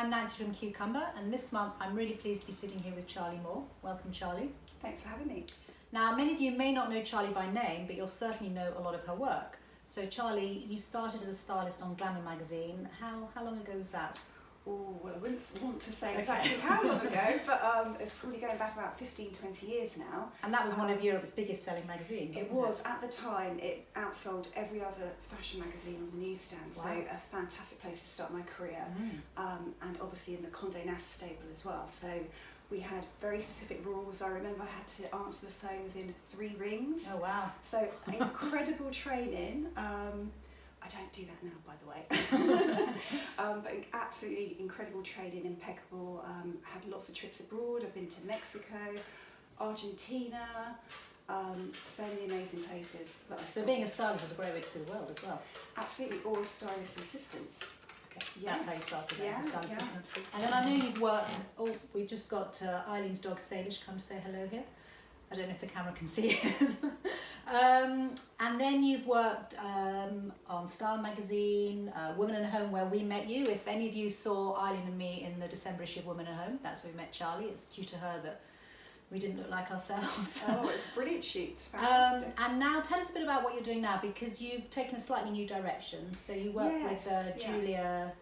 I'm Nancy from Cucumber, and this month I'm really pleased to be sitting here with Charlie Moore. Welcome, Charlie. Thanks for having me. Now, many of you may not know Charlie by name, but you'll certainly know a lot of her work. So Charlie, you started as a stylist on Glamour magazine. How long ago was that? Oh, well, I wouldn't want to say exactly how long ago, but it's probably going back about 15, 20 years now. And that was one of Europe's biggest selling magazines, wasn't it? Was. At the time, it outsold every other fashion magazine on the newsstand, Wow. so a fantastic place to start my career. And obviously in the Condé Nast stable as well. So we had very specific rules. I remember I had to answer the phone within 3 rings. Oh, wow. So incredible training. I don't do that now, by the way. But absolutely incredible training, impeccable. Had lots of trips abroad. I've been to Mexico, Argentina, so many amazing places. So being a stylist is a great way to see the world as well. Absolutely, or a stylist assistant. Okay. Yes. That's how you started Yeah, as a stylist yeah. assistant. And then I know you've worked, we've just got Eileen's dog Salish come to say hello here. I don't know if the camera can see him. And then you've worked on Style magazine, Women and Home, where we met you. If any of you saw Eileen and me in the December issue of Women and Home, that's where we met Charlie. It's due to her that we didn't look like ourselves. Oh, it's a brilliant shoot. Fantastic. And now tell us a bit about what you're doing now, because you've taken a slightly new direction. So you work with Julia...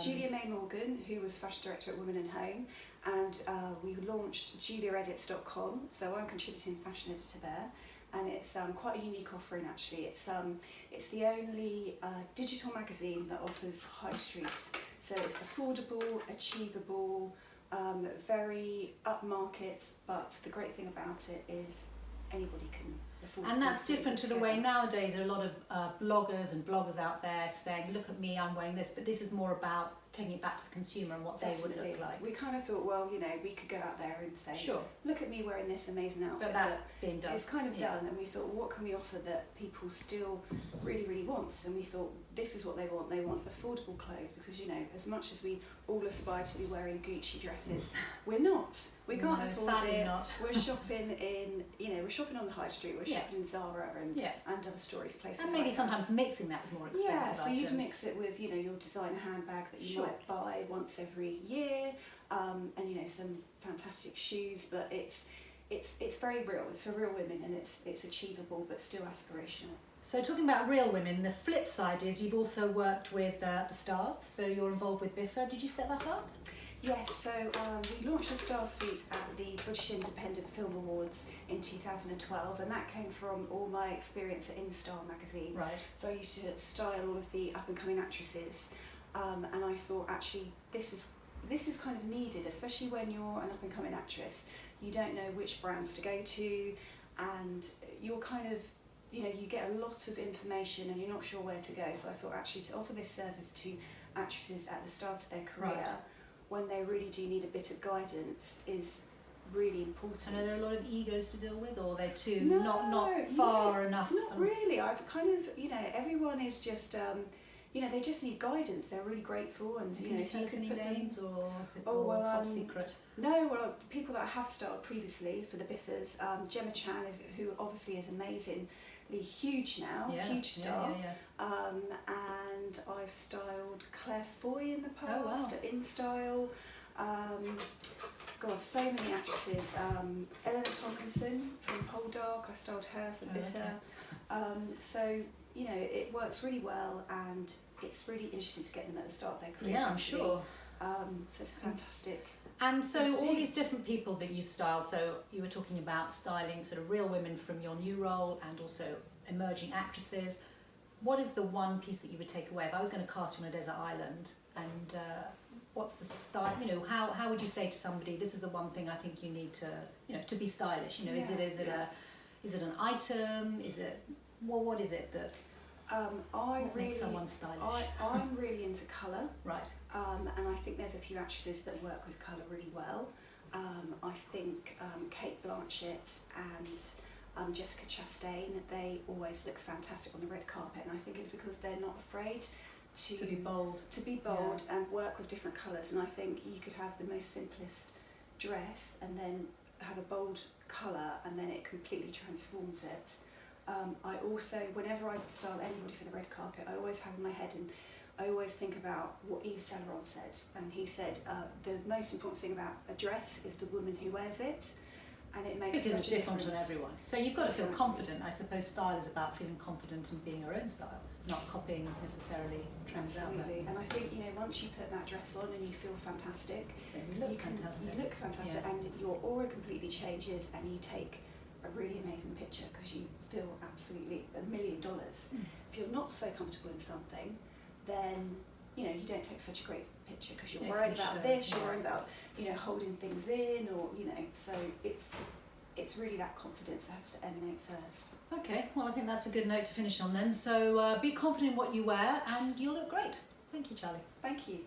Julia May Morgan, who was fashion director at Women and Home, and we launched juliaedits.com, so I'm contributing fashion editor there, and it's quite a unique offering actually. It's the only digital magazine that offers high street, so it's affordable, achievable, very upmarket, but the great thing about it is anybody can afford it. And that's different to the way nowadays there are a lot of bloggers and bloggers out there saying, look at me, I'm wearing this, but this is more about taking it back to the consumer and what they would look like. We kind of thought, well, you know, we could go out there and say, sure, look at me wearing this amazing outfit. But that's being done. It's kind of done, and we thought, well, what can we offer that people still really, really want? And we thought, this is what they want. They want affordable clothes, because, you know, as much as we all aspire to be wearing Gucci dresses, we're not. We can't afford it. Not. We're shopping in, you know, we're shopping on the high street. We're shopping in Zara and other stories, places. And maybe like sometimes mixing that with more expensive so items. you'd mix it with, you know, your designer handbag that you might buy once every year, and you know, some fantastic shoes. But it's very real. It's for real women, and it's achievable but still aspirational. So talking about real women, the flip side is you've also worked with the stars. So you're involved with Biffa. Did you set that up? Yes, so we launched a Star Suite at the British Independent Film Awards in 2012, and that came from all my experience at InStyle magazine. Right. So I used to style all of the up-and-coming actresses, and I thought, actually, this is kind of needed, especially when you're an up-and-coming actress. You don't know which brands to go to, and you're kind of, you know, you get a lot of information and you're not sure where to go. So I thought, actually, to offer this service to actresses at the start of their career, when they really do need a bit of guidance, is really important. And are there a lot of egos to deal with, or are they too not far enough? Not really. I've kind of, you know, everyone is just, you know, they just need guidance. They're really grateful, and Can you know, you tell us any names, or it's all well, top secret? No, well, people that I have styled previously for the Biffers, Gemma Chan, who obviously is amazingly huge now, huge star. And I've styled Claire Foy in the past at InStyle. God, so many actresses. Eleanor Tomkinson from Poldark, I styled her for Biffa. So, you know, it works really well, and it's really interesting to get them at the start of their careers. Yeah, I'm sure. So it's a fantastic. And so all these different people that you styled, so you were talking about styling sort of real women from your new role and also emerging actresses. What is the one piece that you would take away? If I was going to cast you on a desert island, and what's the style, you know, how would you say to somebody, this is the one thing I think you need to, you know, to be stylish, you know, is it an item, is it, well, what is it that makes someone stylish? I'm really into colour. Right. And I think there's a few actresses that work with colour really well. I think Kate Blanchett and Jessica Chastain, they always look fantastic on the red carpet, and I think it's because they're not afraid to be bold, and work with different colours. And I think you could have the most simplest dress and then have a bold colour, and then it completely transforms it. I also, whenever I style anybody for the red carpet, I always have in my head, and I always think about what Yves Saint Laurent said, and he said the most important thing about a dress is the woman who wears it, and it makes Because such it's a different difference. on everyone. So you've got to feel Exactly. confident. I suppose style is about feeling confident and being your own style, not copying necessarily trends out there. Absolutely, and I think, you know, once you put that dress on and you feel fantastic, Then you look you can, fantastic. you look fantastic, Yeah. and your aura completely changes, and you take a really amazing picture because you feel absolutely $1 million. Mm. If you're not so comfortable in something, then you know you don't take such a great picture because you're Yeah, worried for about sure, this, you're yes. worried about, you know, holding things in, or you know. So it's really that confidence that has to emanate first. Okay, well I think that's a good note to finish on then. So be confident in what you wear and you'll look great. Thank you, Charlie. Thank you.